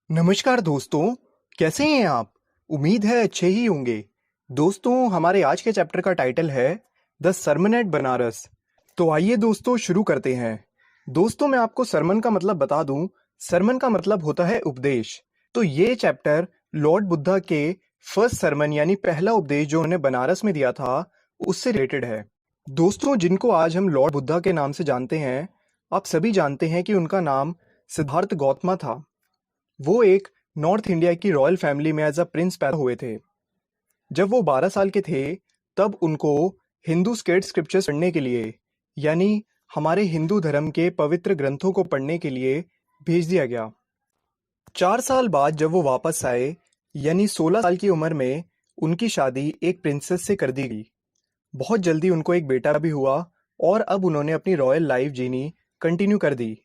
नमस्कार दोस्तों, कैसे हैं आप? उम्मीद है अच्छे ही होंगे। दोस्तों, हमारे आज के चैप्टर का टाइटल है द सरमन एट बनारस। तो आइए दोस्तों शुरू करते हैं। दोस्तों, मैं आपको सरमन का मतलब बता दूं। सरमन का मतलब होता है उपदेश। तो ये चैप्टर लॉर्ड बुद्धा के फर्स्ट सरमन यानी पहला उपदेश जो उन्होंने बनारस में दिया था उससे रिलेटेड है। दोस्तों, जिनको आज हम लॉर्ड बुद्धा के नाम से जानते हैं, आप सभी जानते हैं कि उनका नाम सिद्धार्थ गौतमा था। वो एक नॉर्थ इंडिया की रॉयल फैमिली में एज अ प्रिंस पैदा हुए थे। जब वो 12 साल के थे, तब उनको हिंदू स्केट स्क्रिप्चर्स पढ़ने के लिए, यानी हमारे हिंदू धर्म के पवित्र ग्रंथों को पढ़ने के लिए भेज दिया गया। 4 साल बाद जब वो वापस आए, यानी 16 साल की उम्र में, उनकी शादी एक प्रिंसेस से कर दी गई। बहुत जल्दी उनको एक बेटा भी हुआ और अब उन्होंने अपनी रॉयल लाइफ जीनी कंटिन्यू कर दी।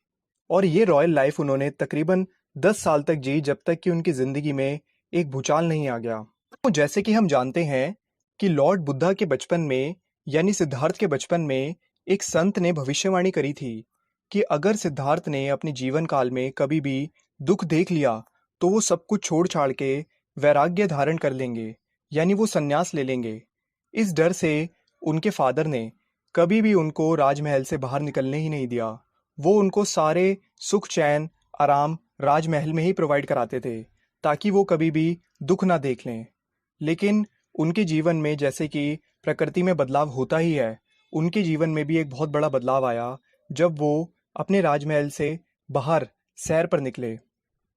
और ये रॉयल लाइफ उन्होंने तकरीबन 10 साल तक जी, जब तक कि उनकी ज़िंदगी में एक भूचाल नहीं आ गया। तो जैसे कि हम जानते हैं कि लॉर्ड बुद्धा के बचपन में, यानी सिद्धार्थ के बचपन में, एक संत ने भविष्यवाणी करी थी कि अगर सिद्धार्थ ने अपने जीवन काल में कभी भी दुख देख लिया तो वो सब कुछ छोड़ छाड़ के वैराग्य धारण कर लेंगे, यानी वो संन्यास ले लेंगे। इस डर से उनके फादर ने कभी भी उनको राजमहल से बाहर निकलने ही नहीं दिया। वो उनको सारे सुख चैन आराम राजमहल में ही प्रोवाइड कराते थे, ताकि वो कभी भी दुख ना देख लें। लेकिन उनके जीवन में, जैसे कि प्रकृति में बदलाव होता ही है, उनके जीवन में भी एक बहुत बड़ा बदलाव आया जब वो अपने राजमहल से बाहर सैर पर निकले।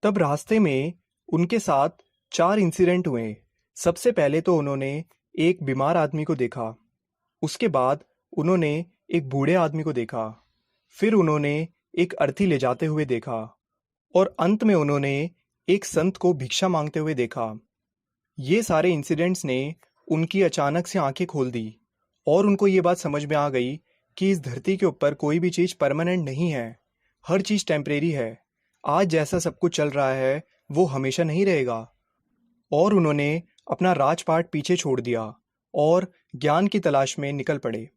तब रास्ते में उनके साथ 4 इंसिडेंट हुए। सबसे पहले तो उन्होंने एक बीमार आदमी को देखा, उसके बाद उन्होंने एक बूढ़े आदमी को देखा, फिर उन्होंने एक अर्थी ले जाते हुए देखा और अंत में उन्होंने एक संत को भिक्षा मांगते हुए देखा। ये सारे इंसिडेंट्स ने उनकी अचानक से आंखें खोल दी और उनको ये बात समझ में आ गई कि इस धरती के ऊपर कोई भी चीज़ परमानेंट नहीं है, हर चीज़ टेम्परेरी है। आज जैसा सब कुछ चल रहा है वो हमेशा नहीं रहेगा। और उन्होंने अपना राजपाट पीछे छोड़ दिया और ज्ञान की तलाश में निकल पड़े।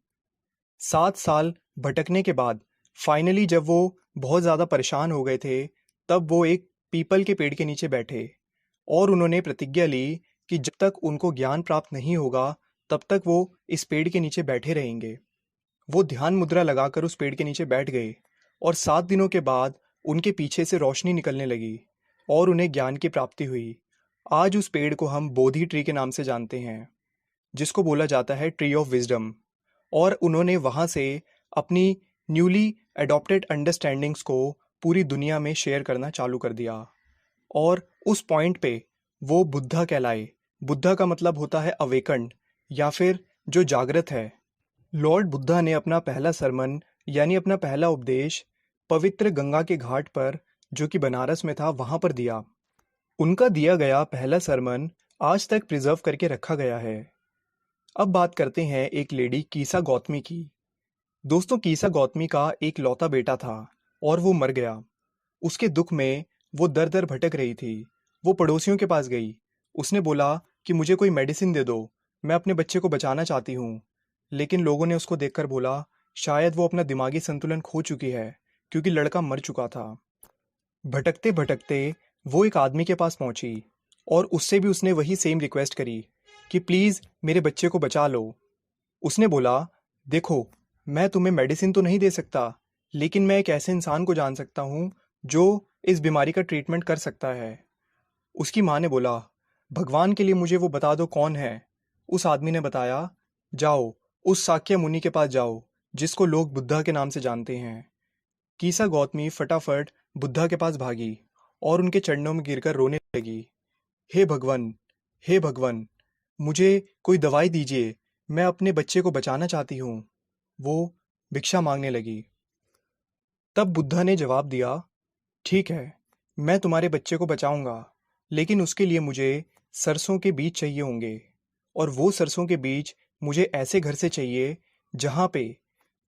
7 साल भटकने के बाद फाइनली जब वो बहुत ज़्यादा परेशान हो गए थे, तब वो एक पीपल के पेड़ के नीचे बैठे और उन्होंने प्रतिज्ञा ली कि जब तक उनको ज्ञान प्राप्त नहीं होगा, तब तक वो इस पेड़ के नीचे बैठे रहेंगे। वो ध्यान मुद्रा लगाकर उस पेड़ के नीचे बैठ गए और 7 दिनों के बाद उनके पीछे से रोशनी निकलने लगी और उन्हें ज्ञान की प्राप्ति हुई। आज उस पेड़ को हम बोधि ट्री के नाम से जानते हैं, जिसको बोला जाता है ट्री ऑफ विजडम। और उन्होंने वहाँ से अपनी न्यूली अडॉप्टेड अंडरस्टैंडिंग्स को पूरी दुनिया में शेयर करना चालू कर दिया और उस पॉइंट पे वो बुद्धा कहलाए। बुद्धा का मतलब होता है अवेकंड, या फिर जो जागृत है। लॉर्ड बुद्धा ने अपना पहला सरमन, यानी अपना पहला उपदेश, पवित्र गंगा के घाट पर, जो कि बनारस में था, वहाँ पर दिया। उनका दिया गया पहला सरमन आज तक प्रिजर्व करके रखा गया है। अब बात करते हैं एक लेडी कीसा गौतमी की। दोस्तों, कीसा गौतमी का एक लौता बेटा था और वो मर गया। उसके दुख में वो दर दर भटक रही थी। वो पड़ोसियों के पास गई। उसने बोला कि मुझे कोई मेडिसिन दे दो, मैं अपने बच्चे को बचाना चाहती हूँ। लेकिन लोगों ने उसको देखकर बोला शायद वो अपना दिमागी संतुलन खो चुकी है, क्योंकि लड़का मर चुका था। भटकते भटकते वो एक आदमी के पास पहुंची और उससे भी उसने वही सेम रिक्वेस्ट करी कि प्लीज़ मेरे बच्चे को बचा लो। उसने बोला, देखो, मैं तुम्हें मेडिसिन तो नहीं दे सकता, लेकिन मैं एक ऐसे इंसान को जान सकता हूँ जो इस बीमारी का ट्रीटमेंट कर सकता है। उसकी माँ ने बोला, भगवान के लिए मुझे वो बता दो कौन है। उस आदमी ने बताया, जाओ उस साक्य मुनि के पास जाओ, जिसको लोग बुद्धा के नाम से जानते हैं। कीसा गौतमी फटाफट बुद्धा के पास भागी और उनके चरणों में गिरकर रोने लगी। हे भगवान, हे भगवान, मुझे कोई दवाई दीजिए, मैं अपने बच्चे को बचाना चाहती हूँ। वो भिक्षा मांगने लगी। तब बुद्धा ने जवाब दिया, ठीक है, मैं तुम्हारे बच्चे को बचाऊंगा, लेकिन उसके लिए मुझे सरसों के बीज चाहिए होंगे। और वो सरसों के बीज मुझे ऐसे घर से चाहिए जहाँ पे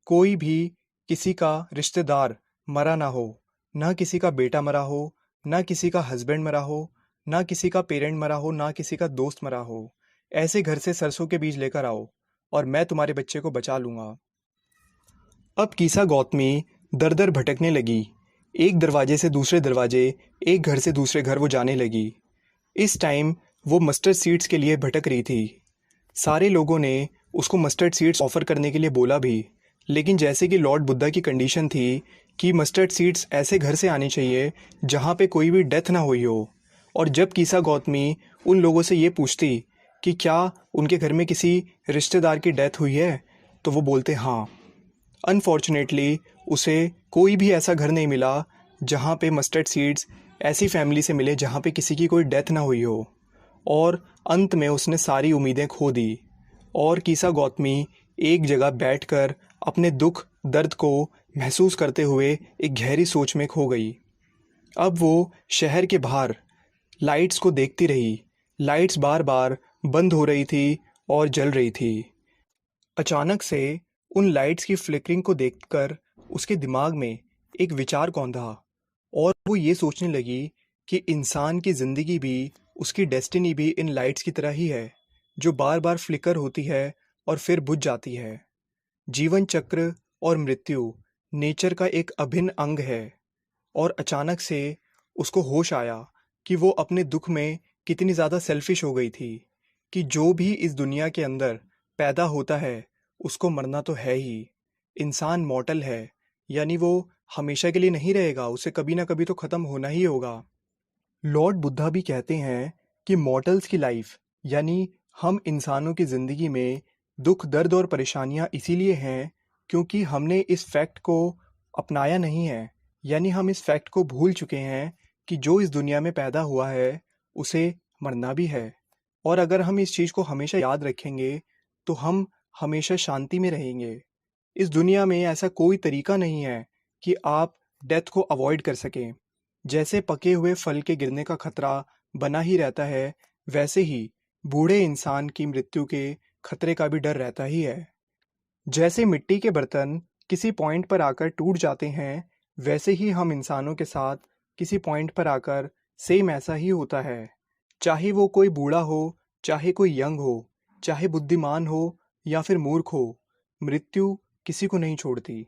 कोई भी किसी का रिश्तेदार मरा ना हो, ना किसी का बेटा मरा हो, ना किसी का हस्बैंड मरा हो, ना किसी का पेरेंट मरा हो, ना किसी का दोस्त मरा हो। ऐसे घर से सरसों के बीज लेकर आओ और मैं तुम्हारे बच्चे को बचा लूंगा। अब कीसा गौतमी दर दर भटकने लगी, एक दरवाजे से दूसरे दरवाजे, एक घर से दूसरे घर वो जाने लगी। इस टाइम वो मस्टर्ड सीड्स के लिए भटक रही थी। सारे लोगों ने उसको मस्टर्ड सीड्स ऑफ़र करने के लिए बोला भी, लेकिन जैसे कि लॉर्ड बुद्धा की कंडीशन थी कि मस्टर्ड सीड्स ऐसे घर से आने चाहिए जहाँ पे कोई भी डेथ ना हुई हो। और जब कीसा गौतमी उन लोगों से ये पूछती कि क्या उनके घर में किसी रिश्तेदार की डेथ हुई है, तो वो बोलते हाँ। अनफॉर्चुनेटली उसे कोई भी ऐसा घर नहीं मिला जहाँ पे मस्टर्ड सीड्स ऐसी फैमिली से मिले जहाँ पे किसी की कोई डेथ ना हुई हो। और अंत में उसने सारी उम्मीदें खो दी और कीसा गौतमी एक जगह बैठकर अपने दुख दर्द को महसूस करते हुए एक गहरी सोच में खो गई। अब वो शहर के बाहर लाइट्स को देखती रही। लाइट्स बार बार बंद हो रही थी और जल रही थी। अचानक से उन लाइट्स की फ्लिकरिंग को देखकर उसके दिमाग में एक विचार कौंधा और वो ये सोचने लगी कि इंसान की ज़िंदगी भी, उसकी डेस्टिनी भी इन लाइट्स की तरह ही है, जो बार बार फ्लिकर होती है और फिर बुझ जाती है। जीवन चक्र और मृत्यु नेचर का एक अभिन्न अंग है। और अचानक से उसको होश आया कि वो अपने दुख में कितनी ज़्यादा सेल्फिश हो गई थी कि जो भी इस दुनिया के अंदर पैदा होता है उसको मरना तो है ही। इंसान मॉर्टल है, यानी वो हमेशा के लिए नहीं रहेगा, उसे कभी ना कभी तो ख़त्म होना ही होगा। लॉर्ड बुद्धा भी कहते हैं कि मॉर्टल्स की लाइफ, यानी हम इंसानों की ज़िंदगी में दुख दर्द और परेशानियां इसीलिए हैं क्योंकि हमने इस फैक्ट को अपनाया नहीं है, यानी हम इस फैक्ट को भूल चुके हैं कि जो इस दुनिया में पैदा हुआ है उसे मरना भी है। और अगर हम इस चीज़ को हमेशा याद रखेंगे तो हम हमेशा शांति में रहेंगे। इस दुनिया में ऐसा कोई तरीका नहीं है कि आप डेथ को अवॉइड कर सकें। जैसे पके हुए फल के गिरने का खतरा बना ही रहता है, वैसे ही बूढ़े इंसान की मृत्यु के खतरे का भी डर रहता ही है। जैसे मिट्टी के बर्तन किसी पॉइंट पर आकर टूट जाते हैं, वैसे ही हम इंसानों के साथ किसी पॉइंट पर आकर सेम ऐसा ही होता है। चाहे वो कोई बूढ़ा हो, चाहे कोई यंग हो, चाहे बुद्धिमान हो या फिर मूर्ख हो, मृत्यु किसी को नहीं छोड़ती।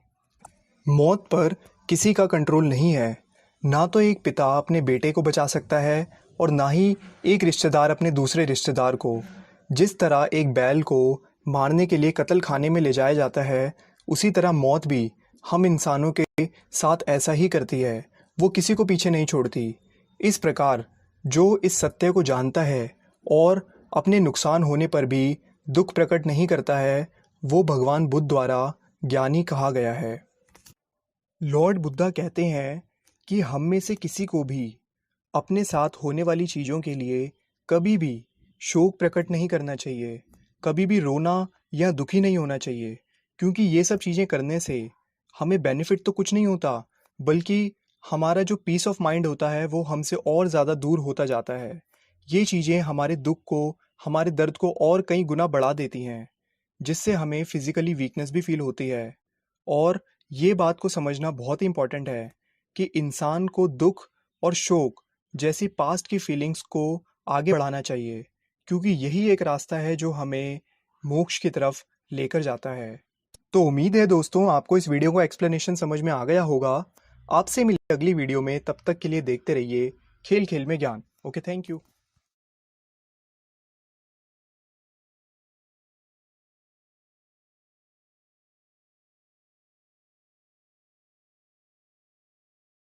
मौत पर किसी का कंट्रोल नहीं है। ना तो एक पिता अपने बेटे को बचा सकता है और ना ही एक रिश्तेदार अपने दूसरे रिश्तेदार को। जिस तरह एक बैल को मारने के लिए कत्ल खाने में ले जाया जाता है, उसी तरह मौत भी हम इंसानों के साथ ऐसा ही करती है, वो किसी को पीछे नहीं छोड़ती। इस प्रकार जो इस सत्य को जानता है और अपने नुकसान होने पर भी दुख प्रकट नहीं करता है, वो भगवान बुद्ध द्वारा ज्ञानी कहा गया है। लॉर्ड बुद्धा कहते हैं कि हम में से किसी को भी अपने साथ होने वाली चीज़ों के लिए कभी भी शोक प्रकट नहीं करना चाहिए, कभी भी रोना या दुखी नहीं होना चाहिए, क्योंकि ये सब चीज़ें करने से हमें बेनिफिट तो कुछ नहीं होता, बल्कि हमारा जो पीस ऑफ माइंड होता है वो हमसे और ज़्यादा दूर होता जाता है। ये चीज़ें हमारे दुख को, हमारे दर्द को और कई गुना बढ़ा देती हैं, जिससे हमें फिज़िकली वीकनेस भी फील होती है। और ये बात को समझना बहुत ही इम्पोर्टेंट है कि इंसान को दुख और शोक जैसी पास्ट की फीलिंग्स को आगे बढ़ाना चाहिए, क्योंकि यही एक रास्ता है जो हमें मोक्ष की तरफ लेकर जाता है। तो उम्मीद है दोस्तों आपको इस वीडियो का एक्सप्लेनेशन समझ में आ गया होगा। आपसे मिले अगली वीडियो में, तब तक के लिए देखते रहिए खेल खेल में ज्ञान। Okay, thank you.